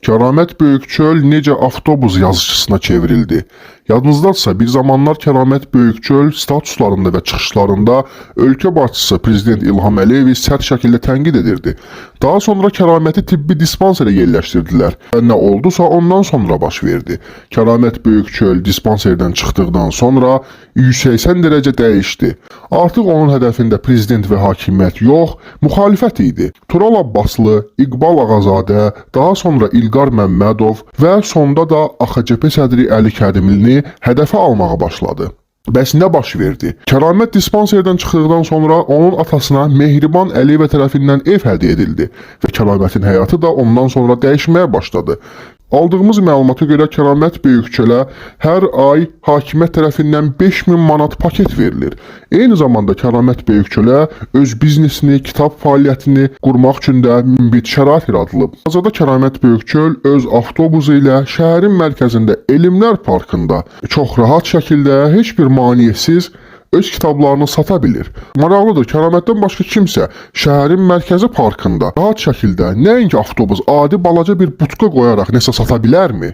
Kəramət Böyükçöl necə avtobus yazıcısına çevrildi? Yadınızdadırsa bir zamanlar Kəramət Böyükçöl statuslarında və çıxışlarında ölkə başçısı Prezident İlham Əliyevi sərt şəkildə tənqid edirdi. Daha sonra Kəraməti tibbi dispanserə yerləşdirdilər və nə oldusa ondan sonra baş verdi. Kəramət Böyükçöl dispanserdən çıxdıqdan sonra 180 dərəcə dəyişdi. Artıq onun hədəfində prezident və hakimiyyət yox, müxalifət idi. Tural Abbaslı, İqbal Ağazadə, daha sonra İlqar Məmmədov və sonda da AXCP sədri Əli Kədimlini hədəfə almağa başladı. Bəs nə baş verdi? Kəramət dispanserdən çıxdıqdan sonra onun atasına Mehriban Əliyevə tərəfindən ev hədiyyə edildi və Kəramətin həyatı da ondan sonra dəyişməyə başladı. Aldığımız məlumata görə Kəramət Böyükçölə hər ay hakimiyyət tərəfindən 5000 manat paket verilir. Eyni zamanda Kəramət Böyükçölə öz biznesini, kitab fəaliyyətini qurmaq üçün də münbit şərait yaradılıb. Hazırda Kəramət Böyükçöl öz avtobusu ilə şəhərin mərkəzində Elmlər Parkında çox rahat şəkildə, heç bir maneəsiz öz kitablarını sata bilir. Maraqlıdır, Kəramətdən başqa kimsə şəhərin mərkəzi parkında rahat şəkildə nəinki avtobus, adi balaca bir butka qoyaraq nəsə sata bilərmi?